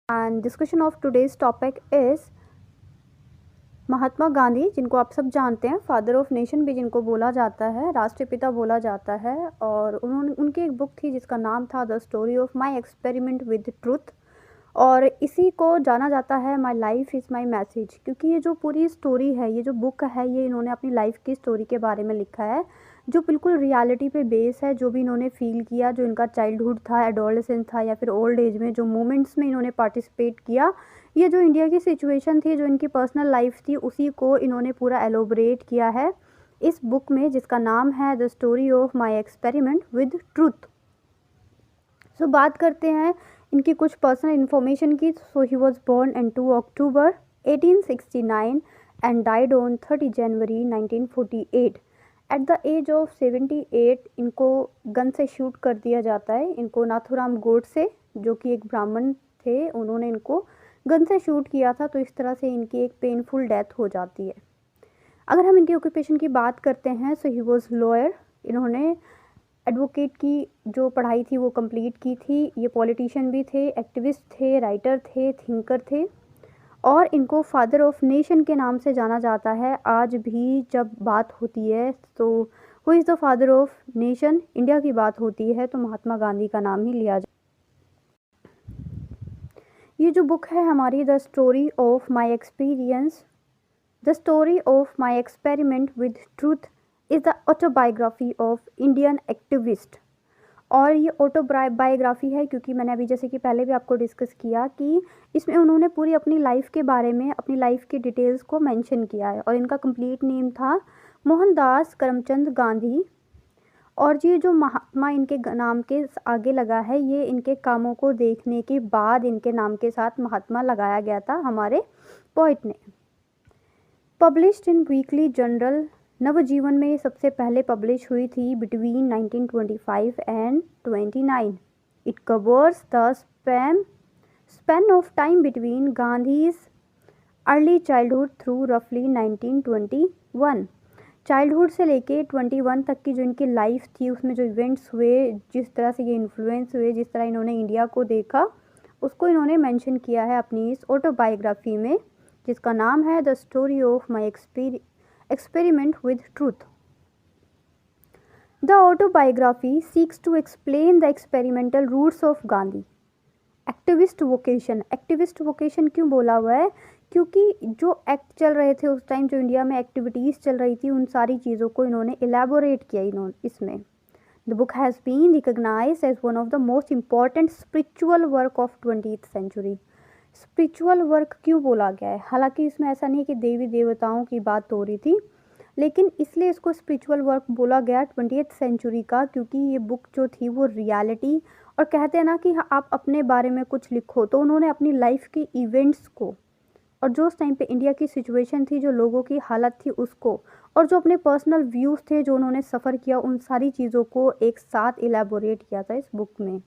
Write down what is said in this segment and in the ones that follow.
And discussion of today's topic is Mahatma Gandhi, जिनको आप सब जानते हैं, फादर ऑफ नेशन भी जिनको बोला जाता है, राष्ट्रपिता बोला जाता है। और उन्होंने उनकी एक बुक थी जिसका नाम था the story of my experiment with truth, और इसी को जाना जाता है माई लाइफ इज़ माई मैसेज, क्योंकि ये जो पूरी स्टोरी है, ये जो बुक है, ये इन्होंने अपनी लाइफ की स्टोरी के बारे में लिखा है, जो बिल्कुल रियलिटी पे बेस है। जो भी इन्होंने फील किया, जो इनका चाइल्डहुड था, एडोलेसेंस था, या फिर ओल्ड एज में जो मोमेंट्स में इन्होंने पार्टिसिपेट किया, ये जो इंडिया की सिचुएशन थी, जो इनकी पर्सनल लाइफ थी, उसी को इन्होंने पूरा एलोबरेट किया है इस बुक में, जिसका नाम है the story of my experiment with truth. So बात करते हैं इनकी कुछ पर्सनल इन्फॉर्मेशन की। So he was born in 2 October 1869 and died on 30 January 1948। At the age of 78 इनको गन से शूट कर दिया जाता है। इनको नाथुराम गोडसे, जो कि एक ब्राह्मण थे, उन्होंने इनको गन से शूट किया था। तो इस तरह से इनकी एक पेनफुल डेथ हो जाती है। अगर हम इनके ऑक्यूपेशन की बात करते हैं, सो ही वॉज लॉयर। इन्होंने एडवोकेट की जो पढ़ाई थी वो कंप्लीट की थी। ये पॉलिटिशियन भी थे, एक्टिविस्ट थे, राइटर थे, थिंकर थे, और इनको फादर ऑफ नेशन के नाम से जाना जाता है। आज भी जब बात होती है तो who is the father of nation, India की बात होती है, तो महात्मा गांधी का नाम ही लिया जाता है। ये जो बुक है हमारी, the story of my experience, the story of my experiment with truth is the autobiography of Indian activist. और ये ऑटोबायोग्राफी है क्योंकि मैंने अभी जैसे कि पहले भी आपको डिस्कस किया कि इसमें उन्होंने पूरी अपनी लाइफ के बारे में, अपनी लाइफ की डिटेल्स को मेंशन किया है। और इनका कंप्लीट नेम था मोहनदास करमचंद गांधी। और ये जो महात्मा इनके नाम के आगे लगा है, ये इनके कामों को देखने के बाद इनके नाम के साथ महात्मा लगाया गया था हमारे पोइट ने। पब्लिश्ड इन वीकली जर्नल नवजीवन में सबसे पहले पब्लिश हुई थी between 1925 and 29। It covers the span of time between Gandhi's early childhood through रफली 1921। चाइल्डहुड से लेके 21 तक की जो इनकी लाइफ थी, उसमें जो इवेंट्स हुए, जिस तरह से ये इन्फ्लुएंस हुए, जिस तरह इन्होंने इंडिया को देखा, उसको इन्होंने मेंशन किया है अपनी इस ऑटोबायोग्राफी में, जिसका नाम है the story of my experiment with truth. The autobiography seeks to explain the experimental roots of Gandhi activist vocation. Activist vocation क्यों बोला हुआ है? क्योंकि जो एक्ट चल रहे थे उस टाइम, जो इंडिया में एक्टिविटीज़ चल रही थी, उन सारी चीज़ों को इन्होंने एलैबोरेट किया इन्होंने इसमें। The book has been recognised as one of the most important spiritual work of 20th century. Spiritual work क्यों बोला गया है? हालांकि इसमें ऐसा नहीं है कि देवी देवताओं की बात हो रही थी, लेकिन इसलिए इसको स्पिरिचुअल वर्क बोला गया 20th सेंचुरी का, क्योंकि ये बुक जो थी वो रियलिटी, और कहते हैं ना कि आप अपने बारे में कुछ लिखो, तो उन्होंने अपनी लाइफ के इवेंट्स को, और जो उस टाइम पे इंडिया की सिचुएशन थी, जो लोगों की हालत थी उसको, और जो अपने पर्सनल व्यूज़ थे जो उन्होंने सफ़र किया, उन सारी चीज़ों को एक साथ इलेबोरेट किया था इस बुक में।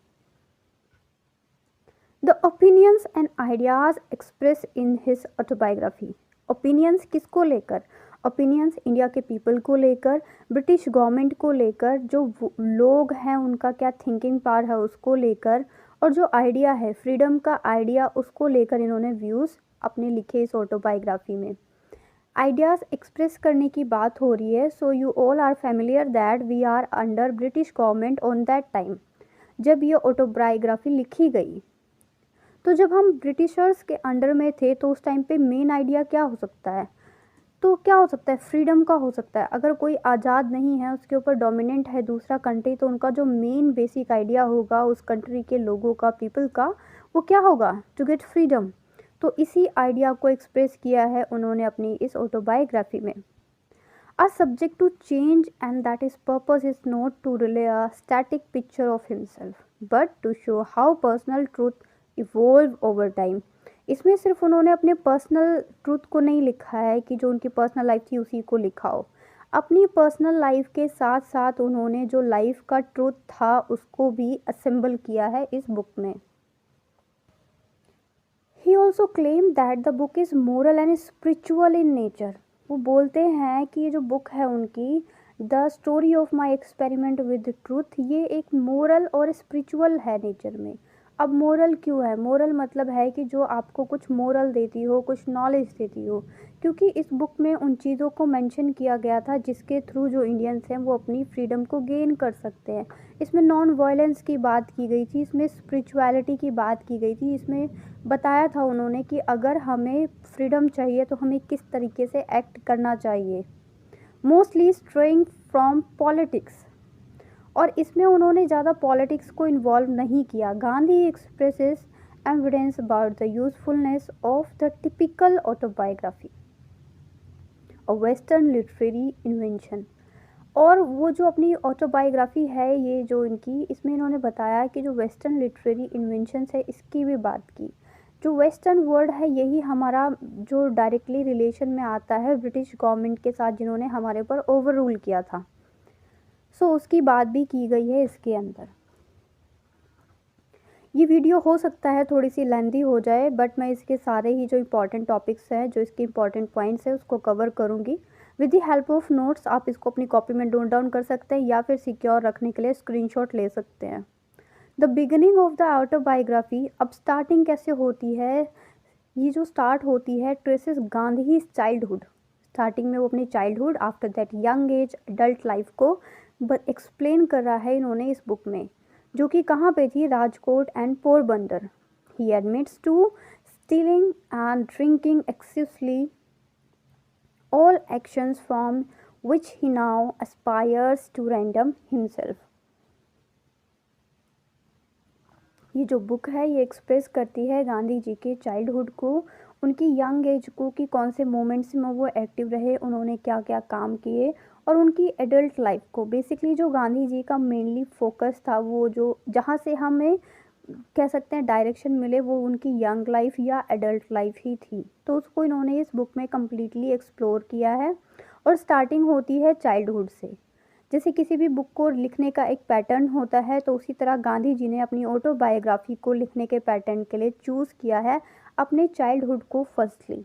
The opinions and ideas express in his autobiography. Opinions किसको लेकर? ओपिनियंस इंडिया के पीपल को लेकर, ब्रिटिश गवर्नमेंट को लेकर, जो लोग हैं उनका क्या थिंकिंग पावर है उसको लेकर, और जो आइडिया है फ्रीडम का आइडिया, उसको लेकर इन्होंने व्यूज़ अपने लिखे इस ऑटोबायोग्राफी में। आइडियाज़ एक्सप्रेस करने की बात हो रही है। So you all are familiar that we are under British government on that time. जब ये ऑटोबायोग्राफी लिखी गई, तो जब हम ब्रिटिशर्स के अंडर में थे, तो उस टाइम पे मेन आइडिया क्या हो सकता है? तो क्या हो सकता है? फ्रीडम का हो सकता है। अगर कोई आज़ाद नहीं है, उसके ऊपर डोमिनेंट है दूसरा कंट्री, तो उनका जो मेन बेसिक आइडिया होगा उस कंट्री के लोगों का, पीपल का, वो क्या होगा? To get freedom. तो इसी आइडिया को एक्सप्रेस किया है उन्होंने अपनी इस ऑटोबायोग्राफी में। Are subject to change and that is purpose is not to relay a static picture of himself but to show how personal truth evolve over time. इसमें सिर्फ उन्होंने अपने पर्सनल ट्रूथ को नहीं लिखा है कि जो उनकी पर्सनल लाइफ थी उसी को लिखा हो। अपनी पर्सनल लाइफ के साथ साथ उन्होंने जो लाइफ का ट्रूथ था उसको भी असेंबल किया है इस बुक में। He also claim that the book is moral and spiritual in nature. वो बोलते हैं कि ये जो बुक है उनकी, the story of my experiment with truth, ये एक मोरल और स्पिरिचुअल है नेचर में। अब मोरल क्यों है? मोरल मतलब है कि जो आपको कुछ मोरल देती हो, कुछ नॉलेज देती हो, क्योंकि इस बुक में उन चीज़ों को मेंशन किया गया था जिसके थ्रू जो इंडियंस हैं वो अपनी फ्रीडम को गेन कर सकते हैं। इसमें नॉन वायलेंस की बात की गई थी, इसमें स्पिरिचुअलिटी की बात की गई थी, इसमें बताया था उन्होंने कि अगर हमें फ्रीडम चाहिए तो हमें किस तरीके से एक्ट करना चाहिए, मोस्टली स्ट्रेइंग फ्रॉम पॉलिटिक्स। और इसमें उन्होंने ज़्यादा पॉलिटिक्स को इन्वॉल्व नहीं किया। Gandhi expresses evidence about the usefulness of the typical autobiography, a western literary invention. और वो जो अपनी ऑटोबायोग्राफी है ये जो इनकी, इसमें इन्होंने बताया कि जो वेस्टर्न लिटरेरी इन्वेंशंस है इसकी भी बात की। जो वेस्टर्न वर्ड है यही हमारा जो डायरेक्टली रिलेशन में आता है ब्रिटिश गवर्नमेंट के साथ जिन्होंने हमारे ऊपर ओवर रूल किया था। सो उसकी बात भी की गई है इसके अंदर। ये वीडियो हो सकता है थोड़ी सी लेंदी हो जाए, बट मैं इसके सारे ही जो इम्पॉर्टेंट टॉपिक्स हैं, जो इसके इम्पॉर्टेंट पॉइंट्स हैं उसको कवर करूँगी with the help of notes. आप इसको अपनी कॉपी में नोट डाउन कर सकते हैं या फिर सिक्योर रखने के लिए स्क्रीनशॉट ले सकते हैं। The beginning of the autobiography, अब स्टार्टिंग कैसे होती है, ये जो स्टार्ट होती है ट्रेसेस गांधी चाइल्डहुड। स्टार्टिंग में वो अपनी childhood, after that young age, adult life को एक्सप्लेन कर रहा है इन्होंने इस बुक में, जो कि कहाँ पे थी, Rajkot and Porbandar. He admits to stealing and drinking excessively, all actions from which he now aspires to redeem himself। ये जो बुक है ये एक्सप्रेस करती है गांधी जी के चाइल्डहुड को, उनकी यंग एज को, कि कौन से मोमेंट्स में वो एक्टिव रहे, उन्होंने क्या क्या काम किए, और उनकी एडल्ट लाइफ को। बेसिकली जो गांधी जी का मेनली फोकस था, वो जो जहाँ से हमें कह सकते हैं डायरेक्शन मिले, वो उनकी यंग लाइफ या एडल्ट लाइफ ही थी। तो उसको इन्होंने इस बुक में कम्प्लीटली एक्सप्लोर किया है। और स्टार्टिंग होती है चाइल्डहुड से। जैसे किसी भी बुक को लिखने का एक पैटर्न होता है, तो उसी तरह गांधी जी ने अपनी ऑटोबायोग्राफी को लिखने के पैटर्न के लिए चूज़ किया है अपने चाइल्डहुड को फर्स्टली।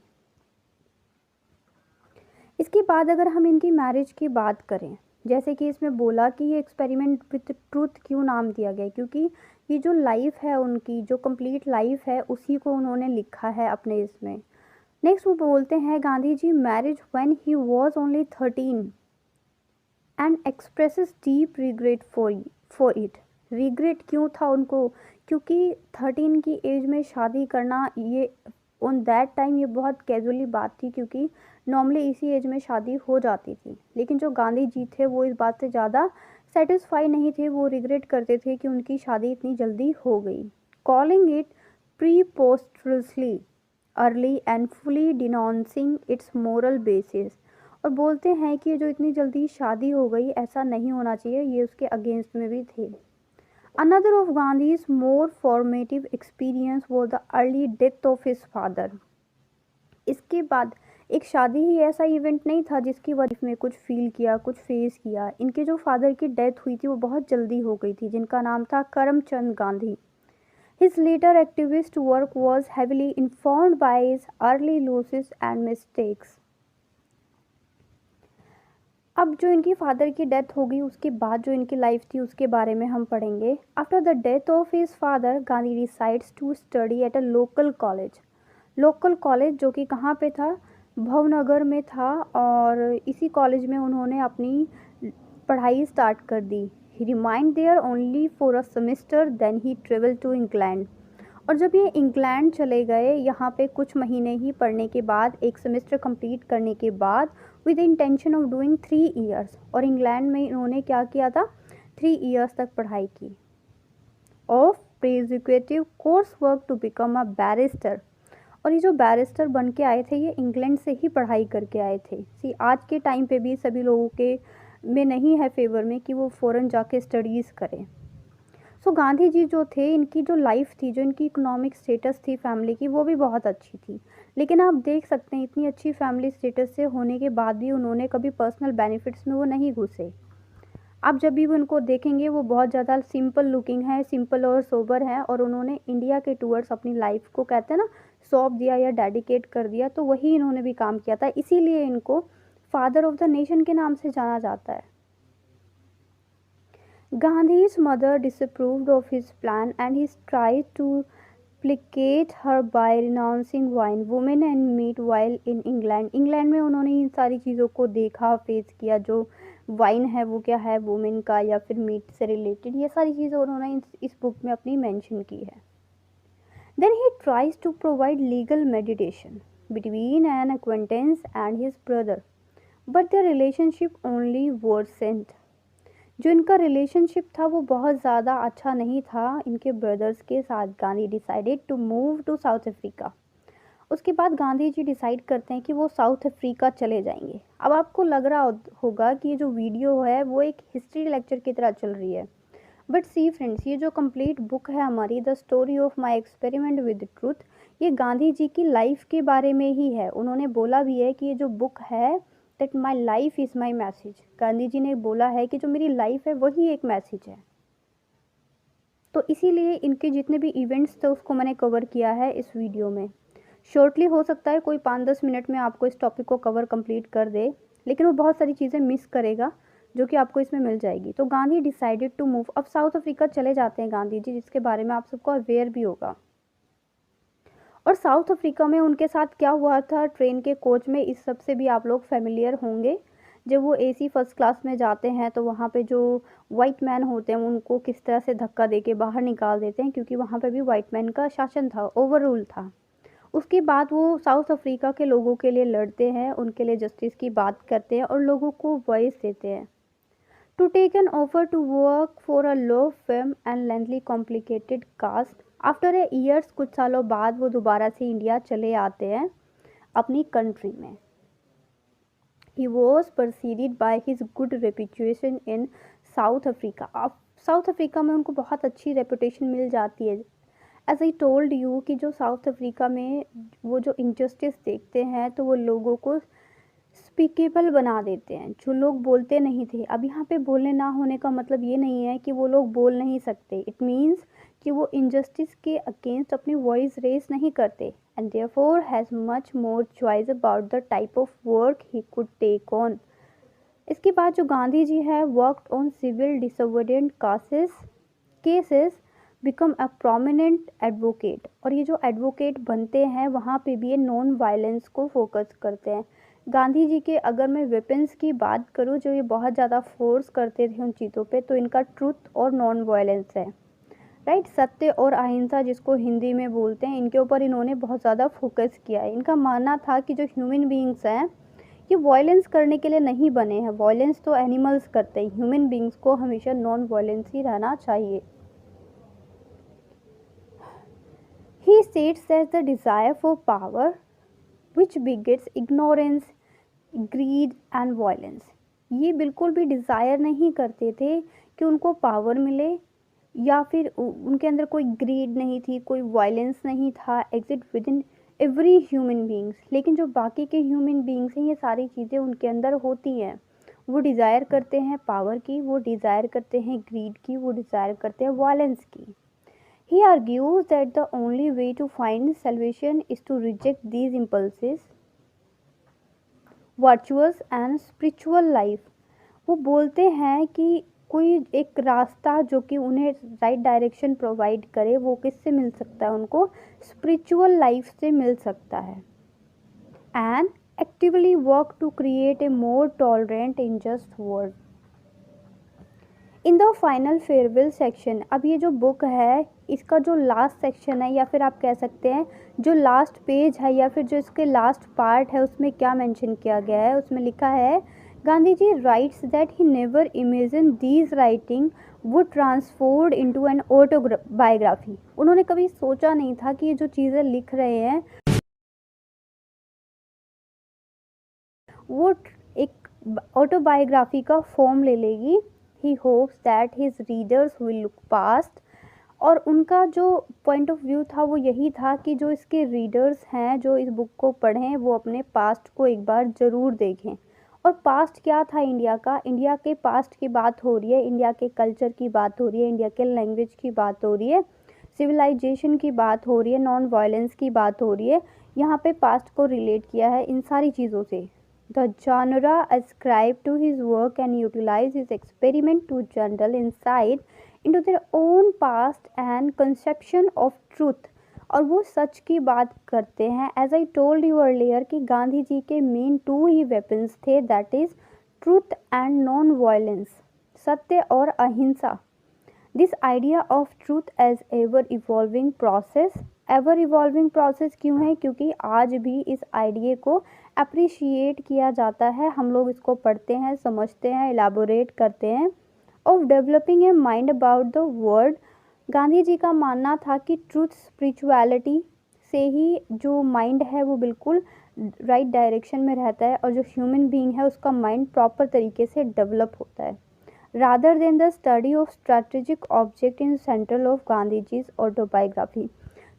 इसके बाद अगर हम इनकी मैरिज की बात करें, जैसे कि इसमें बोला कि ये एक्सपेरिमेंट विथ ट्रूथ क्यों नाम दिया गया, क्योंकि ये जो लाइफ है उनकी, जो कंप्लीट लाइफ है, उसी को उन्होंने लिखा है अपने इसमें। नेक्स्ट वो बोलते हैं Gandhi ji marriage when he was only 13 and expresses deep regret for it. Regret क्यों था उनको, क्योंकि 13 की एज में शादी करना, ये ऑन दैट टाइम ये बहुत कैजुअली बात थी, क्योंकि नॉर्मली इसी एज में शादी हो जाती थी। लेकिन जो गांधी जी थे वो इस बात से ज़्यादा सेटिस्फाई नहीं थे, वो रिग्रेट करते थे कि उनकी शादी इतनी जल्दी हो गई। Calling it preposterously early and fully denouncing its moral basis. और बोलते हैं कि जो इतनी जल्दी शादी हो गई, ऐसा नहीं होना चाहिए, ये उसके अगेंस्ट में भी थे। Another of Gandhi's more formative experience was the early death of his father. इसके बाद एक शादी ही ऐसा इवेंट नहीं था जिसकी वजह में कुछ फील किया, कुछ फेस किया। इनके जो फादर की डेथ हुई थी वो बहुत जल्दी हो गई थी, जिनका नाम था Karamchand Gandhi. His later activist work was heavily informed by his early losses and mistakes। अब जो इनकी फादर की डेथ हो गई, उसके बाद जो इनकी लाइफ थी उसके बारे में हम पढ़ेंगे। After the death of his father, Gandhi decides to study at a local college. Local college जो कि कहाँ पे था, भवनगर में था, और इसी कॉलेज में उन्होंने अपनी पढ़ाई स्टार्ट कर दी। He remained there only for a semester, then he travel to England. और जब ये इंग्लैंड चले गए, यहाँ पे कुछ महीने ही पढ़ने के बाद, एक सेमेस्टर कंप्लीट करने के बाद, with intention of doing 3 years. और इंग्लैंड में इन्होंने क्या किया था, 3 ईयर्स तक पढ़ाई की of preeducative course work to become a barrister. और ये जो बैरिस्टर बन के आए थे, ये इंग्लैंड से ही पढ़ाई करके आए थे। सी आज के टाइम पे भी सभी लोगों के में नहीं है फेवर में कि वो फ़ॉरेन जाके स्टडीज़ करें। सो गांधी जी जो थे, इनकी जो लाइफ थी, जो इनकी इकोनॉमिक स्टेटस थी फैमिली की, वो भी बहुत अच्छी थी। लेकिन आप देख सकते हैं इतनी अच्छी फैमिली स्टेटस से होने के बाद भी उन्होंने कभी पर्सनल बेनिफिट्स में वो नहीं घुसे। आप जब भी उनको देखेंगे वो बहुत ज़्यादा सिंपल लुकिंग है, सिंपल और सोबर है, और उन्होंने इंडिया के टूवर्ड्स अपनी लाइफ को, कहते हैं ना, सौंप दिया या डेडिकेट कर दिया। तो वही इन्होंने भी काम किया था, इसीलिए इनको फादर ऑफ द नेशन के नाम से जाना जाता है। Gandhi's mother disapproved of his plan and he tried to placate her by renouncing wine, women and meat while in England. England में उन्होंने इन सारी चीज़ों को देखा, फेस किया, जो वाइन है वो क्या है वुमेन का या फिर मीट से रिलेटेड, ये सारी चीज़ें उन्होंने इस बुक में अपनी मेंशन की है. Then he tries to provide legal mediation between an acquaintance and his brother, but their relationship only worsened. जो इनका रिलेशनशिप था वो बहुत ज़्यादा अच्छा नहीं था इनके ब्रदर्स के साथ. Gandhi decided to move to South Africa. उसके बाद गांधी जी डिसाइड करते हैं कि वो साउथ अफ्रीका चले जाएंगे. अब आपको लग रहा होगा कि ये जो वीडियो है वो एक हिस्ट्री लेक्चर की तरह चल रही है, बट सी फ्रेंड्स, ये जो कंप्लीट बुक है हमारी the story of my experiment with truth, ये गांधी जी की लाइफ के बारे में ही है. उन्होंने बोला भी है कि ये जो बुक है that my life is my message. Gandhi ji ने बोला है कि जो मेरी लाइफ है वही एक मैसेज है. तो इसीलिए इनके जितने भी इवेंट्स थे उसको मैंने कवर किया है इस वीडियो में. शॉर्टली हो सकता है कोई 5-10 मिनट में आपको इस टॉपिक को कवर कंप्लीट कर दे, लेकिन वो बहुत सारी चीज़ें मिस करेगा जो कि आपको इसमें मिल जाएगी. तो गांधी डिसाइडेड टू मूव. अब साउथ अफ्रीका चले जाते हैं गांधी जी, जिसके बारे में आप सबको अवेयर भी होगा. और साउथ अफ्रीका में उनके साथ क्या हुआ था ट्रेन के कोच में, इस सब से भी आप लोग फेमिलियर होंगे. जब वो एसी फर्स्ट क्लास में जाते हैं तो वहाँ पे जो वाइट मैन होते हैं उनको किस तरह से धक्का दे के बाहर निकाल देते हैं, क्योंकि वहाँ पे भी वाइट मैन का शासन था, ओवर रूल था. उसके बाद वो साउथ अफ्रीका के लोगों के लिए लड़ते हैं, उनके लिए जस्टिस की बात करते हैं और लोगों को वॉइस देते हैं. To take an offer to work for a law firm and lengthly complicated cast. After a years, कुछ सालों बाद वो दोबारा से इंडिया चले आते हैं अपनी कंट्री में. He was preceded by his good reputation in South Africa. अब साउथ अफ्रीका में उनको बहुत अच्छी रेपुटेशन मिल जाती है. एज आई टोल्ड यू कि जो साउथ अफ्रीका में वो जो इनजस्टिस देखते हैं तो वो लोगों को स्पीकेबल बना देते हैं, जो लोग बोलते नहीं थे. अब यहाँ पे बोलने ना होने का मतलब ये नहीं है कि वो लोग बोल नहीं सकते. इट मीन्स कि वो इनजस्टिस के अगेंस्ट अपनी वॉइस रेस नहीं करते, and therefore has much more choice about the type of work he could take on. इसके बाद जो गांधी जी है worked on civil disobedient cases, become a prominent advocate. और ये जो एडवोकेट बनते हैं वहाँ पे भी ये नॉन वायलेंस को फोकस करते हैं. गांधी जी के अगर मैं वेपन्स की बात करूँ जो ये बहुत ज़्यादा फोर्स करते थे उन चीज़ों पे, तो इनका ट्रुथ और नॉन वायलेंस है. राइट, सत्य और अहिंसा जिसको हिंदी में बोलते हैं, इनके ऊपर इन्होंने बहुत ज़्यादा फोकस किया है. इनका मानना था कि जो ह्यूमन बींग्स हैं ये वायलेंस करने के लिए नहीं बने हैं. वायलेंस तो एनिमल्स करते हैं, ह्यूमन बींग्स को हमेशा नॉन वायलेंस ही रहना चाहिए. He states that the desire for power which begets ignorance, greed and violence. ये बिल्कुल भी डिज़ायर नहीं करते थे कि उनको पावर मिले, या फिर उनके अंदर कोई ग्रीड नहीं थी, कोई वायलेंस नहीं था. Exit with in every human beings. लेकिन जो बाकी के ह्यूमन बींग्स हैं ये सारी चीज़ें उनके अंदर होती हैं. वो डिज़ायर करते हैं पावर की, वो डिज़ायर करते हैं ग्रीड की, वो डिज़ायर करते हैं वायलेंस की. He argues that the only way to find salvation is to reject these impulses, virtuous and spiritual life. वो बोलते हैं कि कोई एक रास्ता जो कि उन्हें राइट डायरेक्शन प्रोवाइड करे, वो किससे मिल सकता है, उनको स्पिरिचुअल लाइफ से मिल सकता है. And actively work to create a more tolerant in just world. In the final farewell section, अब ये जो बुक है इसका जो लास्ट सेक्शन है, या फिर आप कह सकते हैं जो लास्ट पेज है, या फिर जो इसके लास्ट पार्ट है, उसमें क्या मेंशन किया गया है. उसमें लिखा है Gandhi ji writes that he never imagine these writing would transformed into an autobiography. उन्होंने कभी सोचा नहीं था कि ये जो चीज़ें लिख रहे हैं वो एक ऑटोबायोग्राफी का फॉर्म ले लेगी. He hopes that his readers will look past. और उनका जो पॉइंट ऑफ व्यू था वो यही था कि जो इसके रीडर्स हैं जो इस बुक को पढ़ें वो अपने पास्ट को एक बार ज़रूर देखें. और पास्ट क्या था इंडिया का, इंडिया के पास्ट की बात हो रही है, इंडिया के कल्चर की बात हो रही है, इंडिया के लैंग्वेज की बात हो रही है, सिविलाइजेशन की बात हो रही है, नॉन वायलेंस की बात हो रही है. यहाँ पे पास्ट को रिलेट किया है इन सारी चीज़ों से. The genre ascribed to his work and utilize his experiment to general insight into their own past and conception of truth. और वो सच की बात करते हैं. As I told you earlier कि गांधी जी के मेन टू ही वेपन्स थे, that is truth and non violence, सत्य और अहिंसा. This idea of truth as ever evolving process क्यों है? क्योंकि आज भी इस आइडिया को अप्रिशिएट किया जाता है. हम लोग इसको पढ़ते हैं, समझते हैं, एलाबोरेट करते हैं. Of developing a mind about the world. Gandhi ji का मानना था कि ट्रूथ स्पिरिचुअलिटी से ही जो माइंड है वो बिल्कुल राइट डायरेक्शन में रहता है और जो ह्यूमन बीइंग है उसका माइंड प्रॉपर तरीके से डेवलप होता है. rather than the study of strategic object in central of Gandhi जी's autobiography.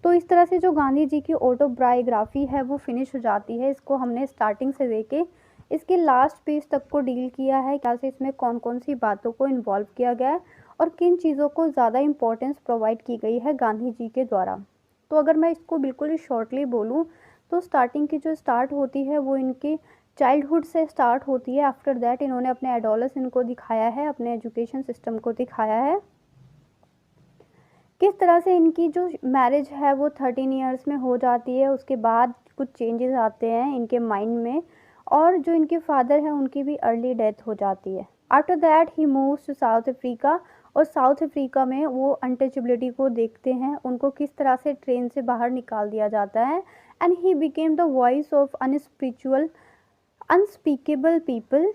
तो इस तरह से जो गांधी जी की ऑटोबायोग्राफी है वो फिनिश हो जाती है. इसको हमने स्टार्टिंग से लेके इसके लास्ट पेज तक को डील किया है, क्या से इसमें कौन कौन सी बातों को इन्वॉल्व किया गया है और किन चीज़ों को ज़्यादा इम्पोर्टेंस प्रोवाइड की गई है गांधी जी के द्वारा. तो अगर मैं इसको बिल्कुल ही शॉर्टली बोलूँ तो स्टार्टिंग की जो स्टार्ट होती है वो इनके चाइल्डहुड से स्टार्ट होती है. आफ्टर दैट इन्होंने अपने एडोलेसेंस को दिखाया है, अपने एजुकेशन सिस्टम को दिखाया है, किस तरह से इनकी जो मैरिज है वो 13 ईयर्स में हो जाती है. उसके बाद कुछ चेंजेस आते हैं इनके माइंड में और जो इनके फादर हैं उनकी भी अर्ली डेथ हो जाती है. After that he moves to South Africa और साउथ अफ्रीका में वो अनटचेबिलिटी को देखते हैं, उनको किस तरह से ट्रेन से बाहर निकाल दिया जाता है. And he became the voice of unspeakable people.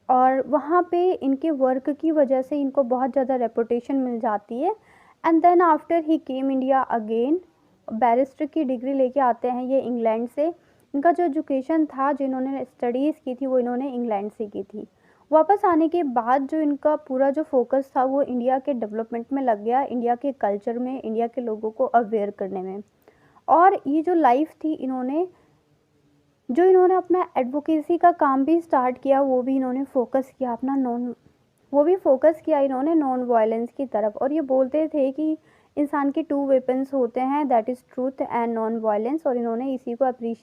और वहाँ पे इनके वर्क की वजह से इनको बहुत ज़्यादा रेपुटेशन मिल जाती है. And then after he came India again, barrister की डिग्री लेके आते हैं ये इंग्लैंड से. इनका जो एजुकेशन था, जिन्होंने स्टडीज़ की थी वो इन्होंने इंग्लैंड से की थी. वापस आने के बाद जो इनका पूरा जो फोकस था वो इंडिया के डेवलपमेंट में लग गया, इंडिया के कल्चर में, इंडिया के लोगों को अवेयर करने में. और ये जो लाइफ थी इन्होंने अपना एडवोकेसी का काम भी स्टार्ट किया, वो भी इन्होंने फोकस किया इन्होंने नॉन वायलेंस की तरफ. और ये बोलते थे कि इंसान के टू वेपन्स होते हैं, that is truth and non violence. और इन्होंने इसी को